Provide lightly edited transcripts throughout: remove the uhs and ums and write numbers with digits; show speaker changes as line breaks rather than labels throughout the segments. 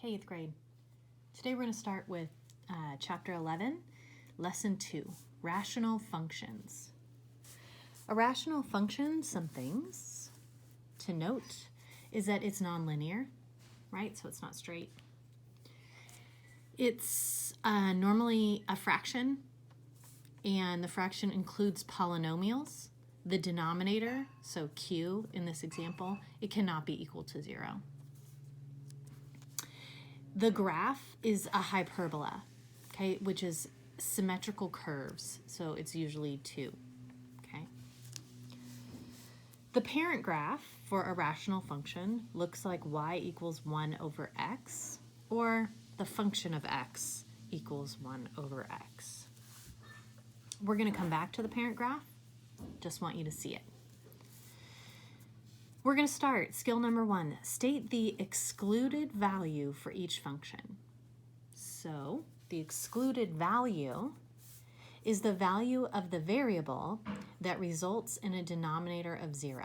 Hey, 8th grade. Today we're going to start with Chapter 11, Lesson 2, Rational Functions. A rational function, some things to note, is that it's nonlinear, right? So it's not straight. It's normally a fraction, and the fraction includes polynomials. The denominator, so q in this example, it cannot be equal to 0. The graph is a hyperbola, okay, which is symmetrical curves, so it's usually 2, okay? The parent graph for a rational function looks like y equals 1 over x, or the function of x equals 1 over x. We're going to come back to the parent graph, just want you to see it. We're going to start skill number 1. State the excluded value for each function. So the excluded value is the value of the variable that results in a denominator of 0.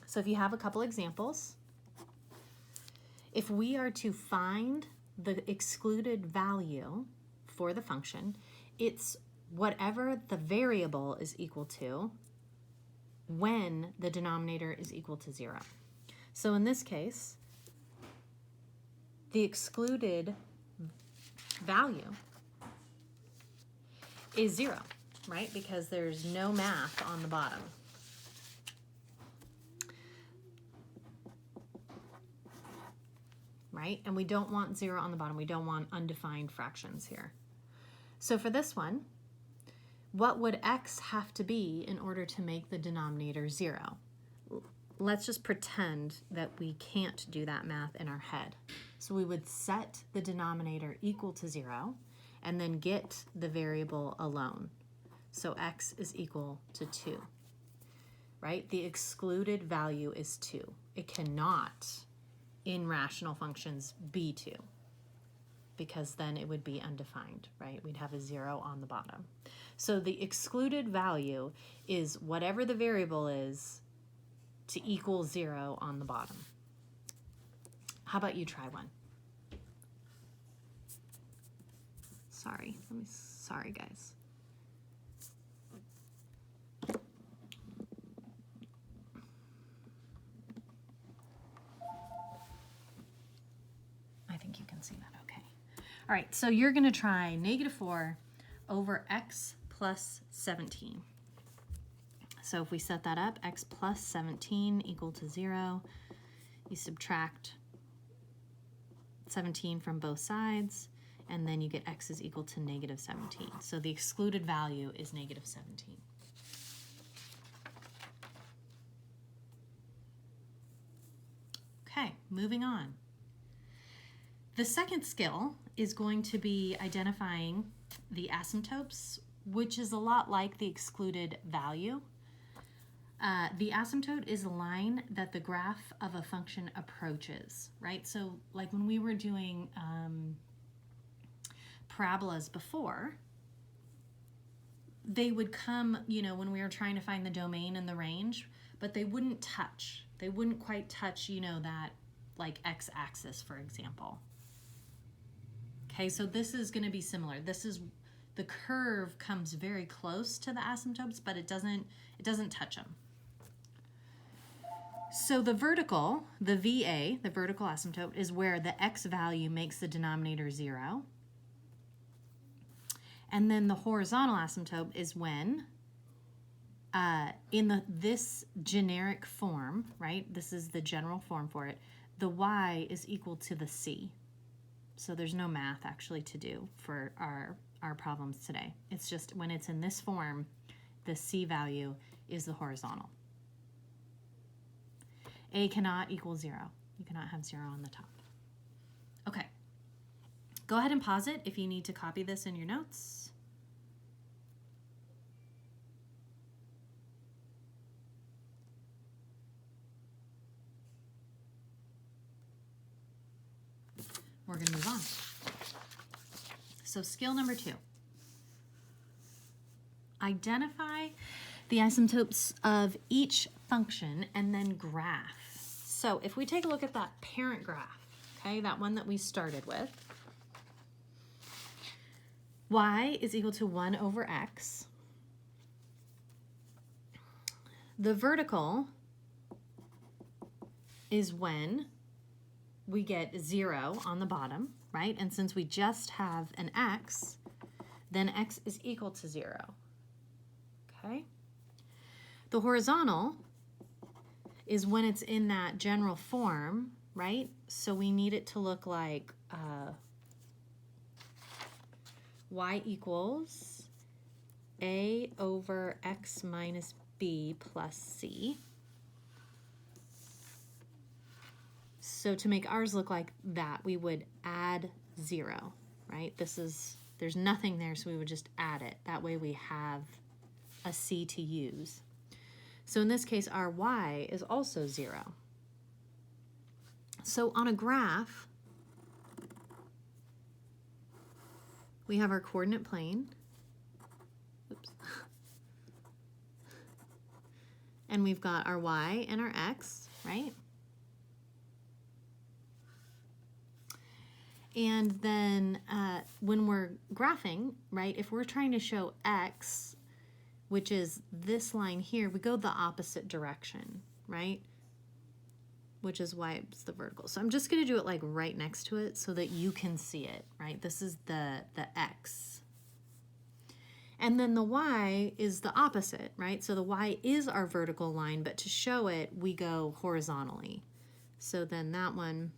So if you have a couple examples, if we are to find the excluded value for the function, it's whatever the variable is equal to when the denominator is equal to 0. So in this case, the excluded value is 0, right? Because there's no math on the bottom. Right? And we don't want 0 on the bottom. We don't want undefined fractions here. So for this one, what would x have to be in order to make the denominator 0? Let's just pretend that we can't do that math in our head. So we would set the denominator equal to 0 and then get the variable alone. So x is equal to 2, right? The excluded value is 2. It cannot, in rational functions, be 2, because then it would be undefined, right? We'd have a 0 on the bottom. So the excluded value is whatever the variable is to equal 0 on the bottom. How about you try one? Sorry guys. I think you can see that okay. All right, so you're gonna try -4 over x plus 17. So if we set that up, x plus 17 equal to 0, you subtract 17 from both sides, and then you get x is equal to -17. So the excluded value is -17. Okay, moving on. The second skill is going to be identifying the asymptotes, which is a lot like the excluded value. The asymptote is a line that the graph of a function approaches, right? So like when we were doing parabolas before, they would come, when we were trying to find the domain and the range, but they wouldn't touch. They wouldn't quite touch, that like x-axis, for example. Okay, so this is going to be similar. The curve comes very close to the asymptotes, but it doesn't touch them. So the vertical, the VA, the vertical asymptote, is where the x value makes the denominator 0. And then the horizontal asymptote is when, in this generic form, right, this is the general form for it, the y is equal to the c. So there's no math actually to do for our problems today. It's just when it's in this form, the c value is the horizontal. A cannot equal 0. You cannot have 0 on the top. Okay. Go ahead and pause it if you need to copy this in your notes. We're going to move on. So skill number 2. Identify the asymptotes of each function and then graph. So if we take a look at that parent graph, okay, that one that we started with. Y is equal to 1 over x. The vertical is when we get 0 on the bottom, right? And since we just have an x, then x is equal to 0, okay? The horizontal is when it's in that general form, right? So we need it to look like y equals a over x minus b plus c. So to make ours look like that, we would add 0, right? There's nothing there, so we would just add it. That way we have a c to use. So in this case, our y is also 0. So on a graph, we have our coordinate plane. Oops. And we've got our y and our x, right? And then when we're graphing, right, if we're trying to show x, which is this line here, we go the opposite direction, right? Which is why it's the vertical. So I'm just going to do it like right next to it so that you can see it, right? This is the x. And then the y is the opposite, right? So the y is our vertical line, but to show it, we go horizontally. So then that one,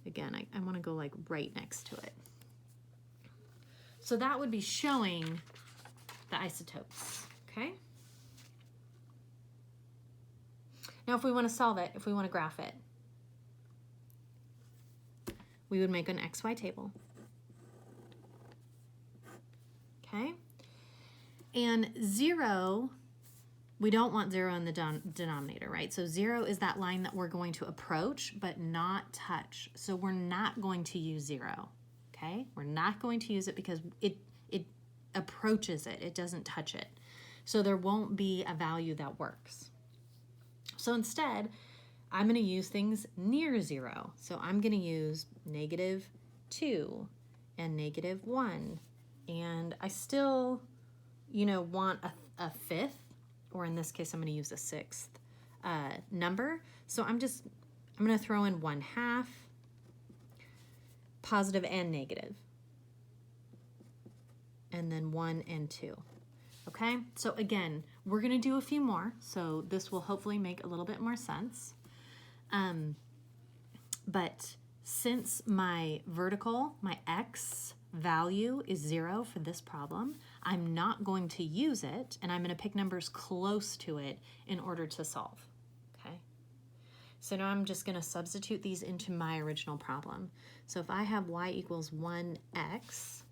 again, I want to go like right next to it. So that would be showing the isotopes, okay? Now, if we want to solve it, if we want to graph it, we would make an XY table. Okay? And 0, we don't want 0 in the denominator, right? So 0 is that line that we're going to approach but not touch. So we're not going to use 0, okay? We're not going to use it because it approaches it. It doesn't touch it. So there won't be a value that works. So instead, I'm going to use things near 0. So I'm going to use -2 and -1. And I still, want a fifth, or in this case, I'm going to use a sixth number. So I'm going to throw in 1/2, positive and negative, and then 1 and 2. Okay, so again, we're going to do a few more, so this will hopefully make a little bit more sense. But since my vertical, my x value is 0 for this problem, I'm not going to use it, and I'm going to pick numbers close to it in order to solve. Okay, so now I'm just going to substitute these into my original problem. So if I have y equals 1x,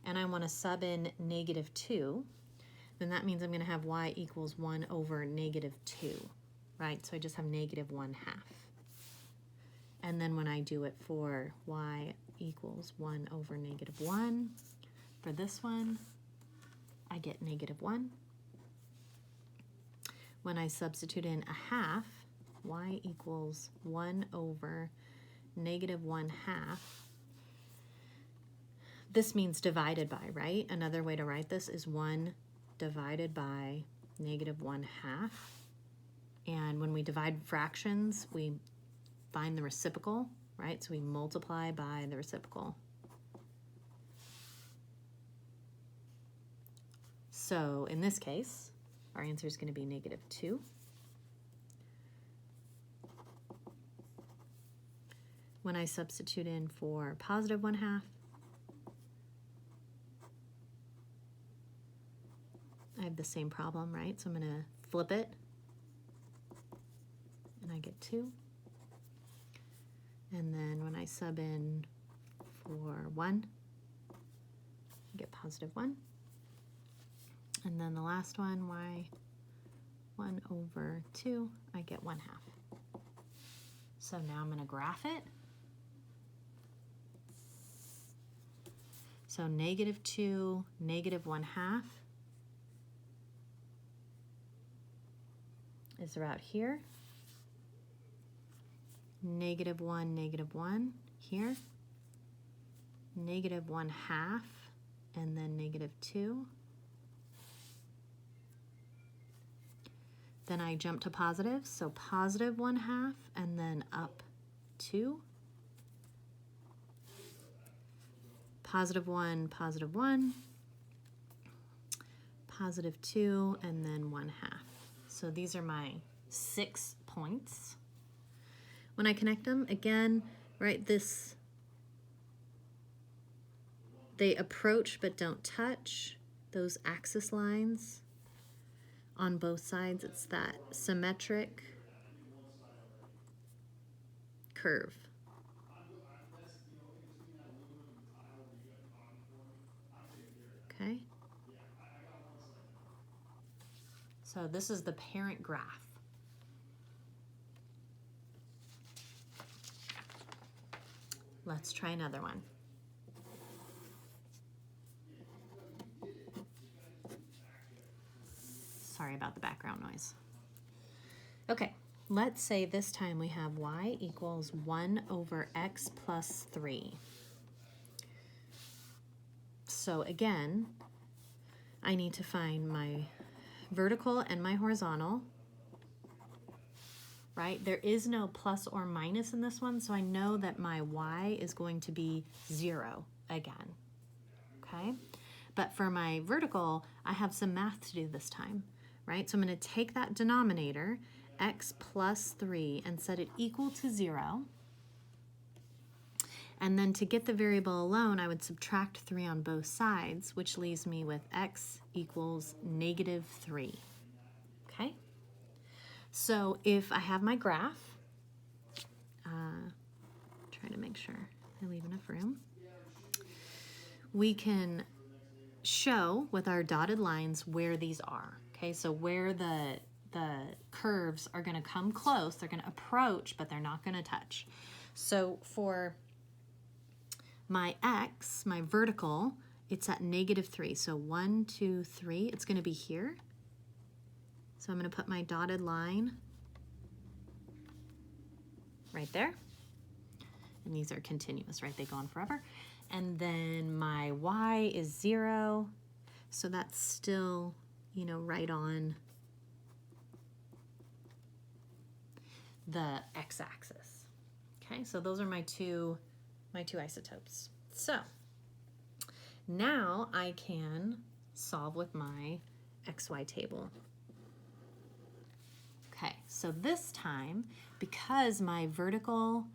and I want to sub in -2, then that means I'm going to have y equals 1 over -2, right? So I just have -1/2. And then when I do it for y equals 1 over -1, for this one, I get -1. When I substitute in 1/2, y equals 1 over -1/2. This means divided by, right? Another way to write this is 1 divided by -1/2. And when we divide fractions, we find the reciprocal, right? So we multiply by the reciprocal. So in this case, our answer is going to be -2. When I substitute in for positive 1/2, I have the same problem, right? So I'm going to flip it, and I get 2. And then when I sub in for 1, I get positive 1. And then the last one, y 1 over 2, I get 1/2. So now I'm going to graph it. So -2, -1/2 is right here. -1 here, -1/2, and then -2. Then I jump to positive, so +1/2, and then up 2. +1, +1, +2, and then 1/2. So these are my 6 points. When I connect them, again, right, they approach but don't touch those axis lines on both sides. It's that symmetric curve. Okay? So this is the parent graph. Let's try another one. Sorry about the background noise. Okay, let's say this time we have y equals 1/x plus 3. So again, I need to find my vertical and my horizontal, right? There is no plus or minus in this one, so I know that my y is going to be 0 again, okay? But for my vertical, I have some math to do this time, right? So I'm going to take that denominator, x plus 3, and set it equal to 0. And then to get the variable alone, I would subtract 3 on both sides, which leaves me with x equals -3. Okay? So if I have my graph, try to make sure I leave enough room, we can show with our dotted lines where these are. Okay, so where the curves are going to come close, they're going to approach, but they're not going to touch. So for my x, my vertical, it's at -3. So 1, 2, 3, it's going to be here. So I'm going to put my dotted line right there. And these are continuous, right? They go on forever. And then my y is 0. So that's still, you know, right on the x-axis. Okay, so those are my two isotopes. So now I can solve with my xy table. Okay, so this time, because my vertical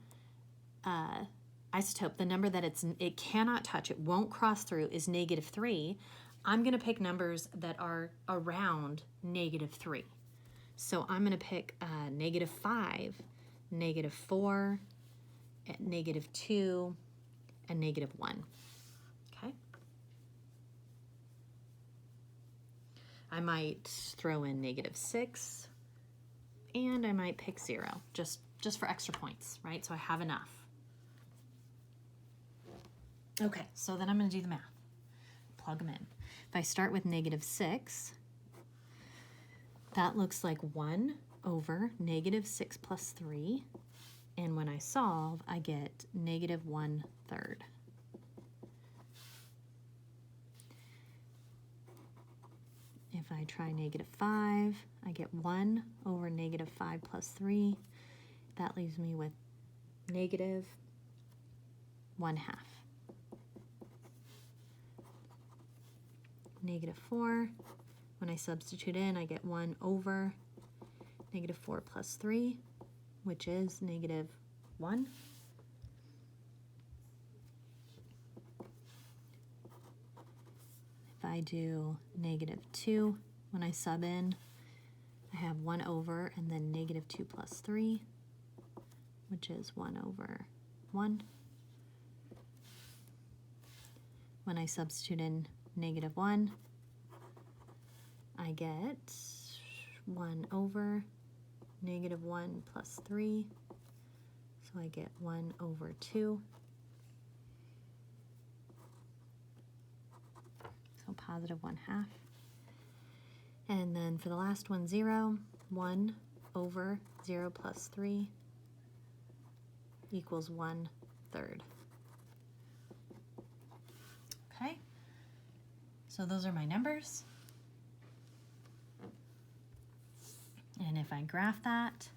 isotope, the number that it cannot touch, it won't cross through, is -3, I'm going to pick numbers that are around -3. So I'm going to pick -5, -4, -2, and -1. Okay. I might throw in -6, and I might pick 0, just for extra points, right? So I have enough. Okay, so then I'm going to do the math. Plug them in. If I start with -6, that looks like 1 over -6 plus 3. And when I solve, I get -1/3. If I try -5, I get 1 over -5 plus 3. That leaves me with -1/2. -4, when I substitute in, I get 1 over -4 plus 3, which is -1. If I do -2, when I sub in, I have 1 over and then -2 plus 3, which is 1 over 1. When I substitute in -1, I get 1 over -1 plus 3, so I get 1 over 2. So +1/2. And then for the last one, 0, 1 over 0 plus 3, equals 1/3. Okay, so those are my numbers. And if I graph that,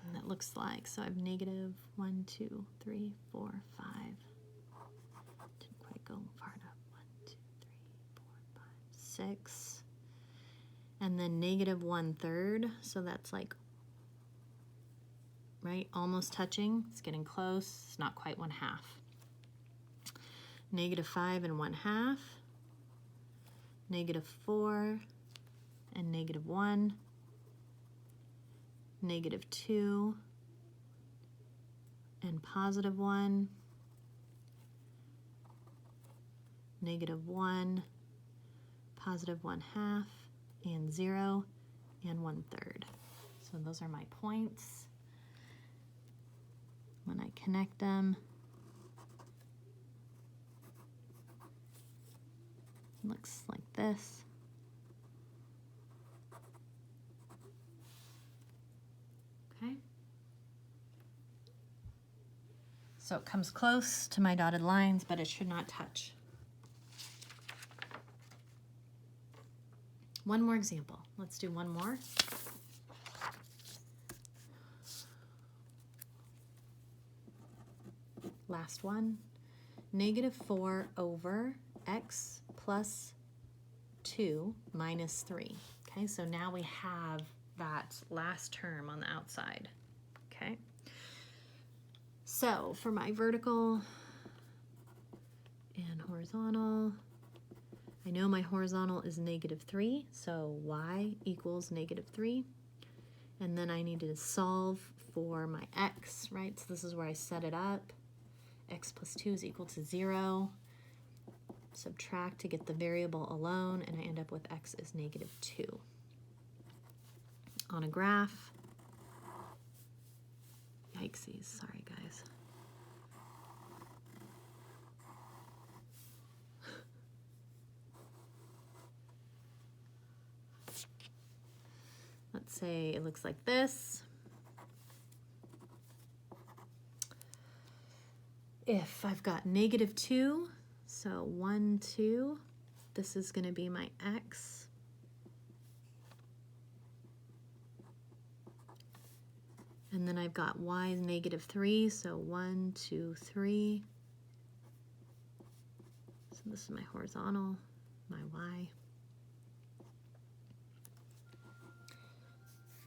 and it looks like, so I have negative 1, 2, 3, 4, 5. Didn't quite go far enough. 1, 2, 3, 4, 5, 6. And then negative 1/3, so that's like, right, almost touching. It's getting close. It's not quite 1/2. Negative 5 and 1/2. Negative 4 and negative 1. Negative 2 and positive 1. Negative 1, positive 1/2, and 0, and 1/3. So those are my points. When I connect them, it looks like this. Okay. So it comes close to my dotted lines, but it should not touch. One more example. Let's do one more. Last one. Negative 4 over x plus 2 minus 3. Okay, so now we have that last term on the outside. Okay. So for my vertical and horizontal, I know my horizontal is negative 3, so y equals negative 3. And then I need to solve for my x, right? So this is where I set it up. X plus 2 is equal to 0. Subtract to get the variable alone, and I end up with x is negative 2. On a graph, yikesies, sorry guys. Let's say it looks like this. If I've got negative 2, so 1, 2, this is going to be my x. And then I've got y is negative 3, so 1, 2, 3. So this is my horizontal, my y.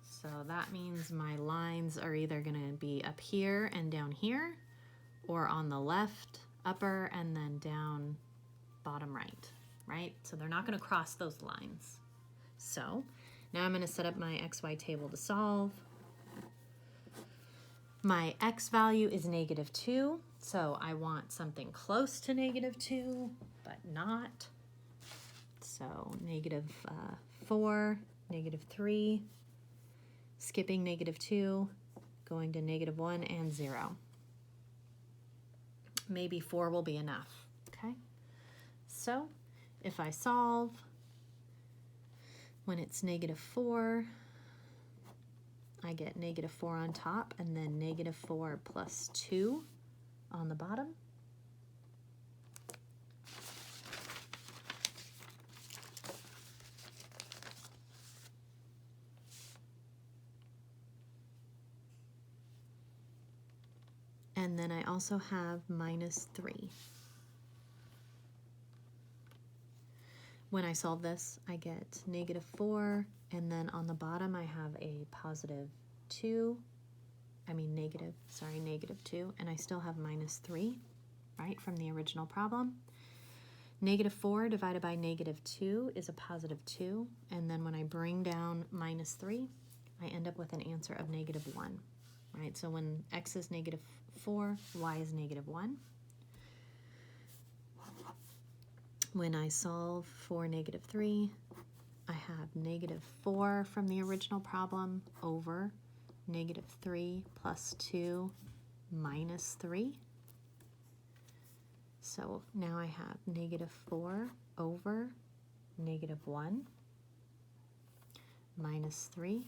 So that means my lines are either going to be up here and down here, or on the left, upper, and then down, bottom right, right? So they're not going to cross those lines. So now I'm going to set up my XY table to solve. My x value is negative 2, so I want something close to negative 2, but not. So negative 4, negative 3, skipping negative 2, going to negative 1 and 0. Maybe 4 will be enough, okay? So if I solve, when it's negative 4, I get negative 4 on top, and then negative 4 plus 2 on the bottom. And then I also have minus 3. When I solve this, I get negative 4, and then on the bottom I have a positive 2. Negative 2, and I still have minus 3, right, from the original problem. Negative 4 divided by negative 2 is a positive 2, and then when I bring down minus 3, I end up with an answer of negative 1, right? So when x is negative 4, y is negative 1. When I solve for negative 3, I have negative 4 from the original problem over negative 3 plus 2 minus 3. So now I have negative 4 over negative 1 minus 3.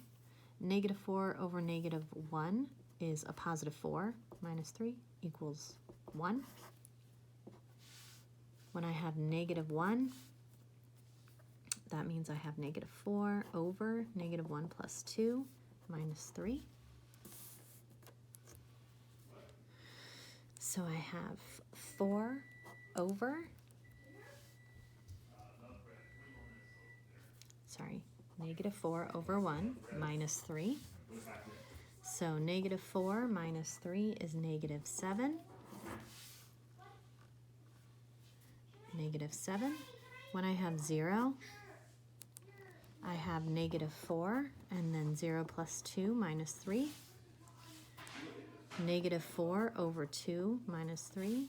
negative 4 over negative 1 is a positive 4 minus 3 equals 1. When I have negative 1, that means I have negative 4 over negative 1 plus 2 minus 3. So I have 4 over, negative 4 over 1 minus 3. So negative 4 minus 3 is negative 7. Negative 7. When I have 0, I have negative 4, and then 0 plus 2 minus 3. Negative 4 over 2 minus 3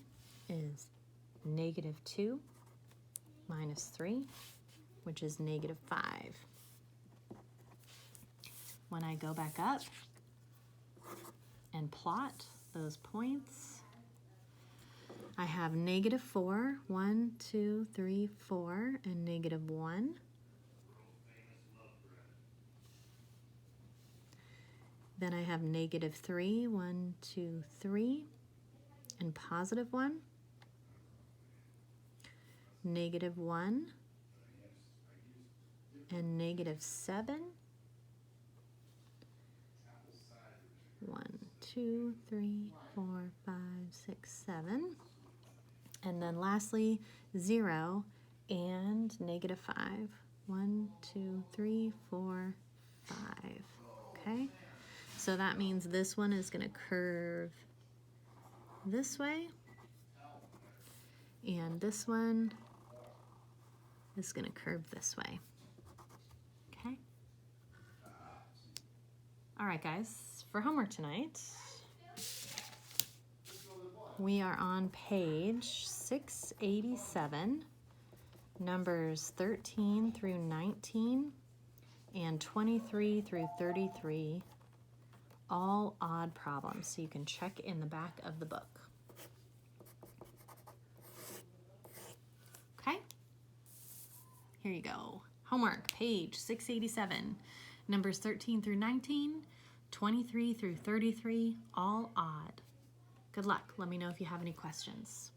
is negative 2 minus 3, which is negative 5. When I go back up and plot those points, I have negative 4, 1, 2, 3, 4, and negative 1. Then I have negative 3, 1, 2, 3, and positive 1. Negative 1, and negative 7. 1, 2, 3, 4, 5, 6, 7. And then lastly, 0 and negative 5. 1, 2, 3, 4, 5. Okay? So that means this one is going to curve this way, and this one is going to curve this way. Okay? All right, guys, for homework tonight, we are on page 687, numbers 13 through 19 and 23 through 33, all odd problems. So you can check in the back of the book. Okay? Here you go. Homework, page 687, numbers 13 through 19, 23 through 33, all odd. Good luck. Let me know if you have any questions.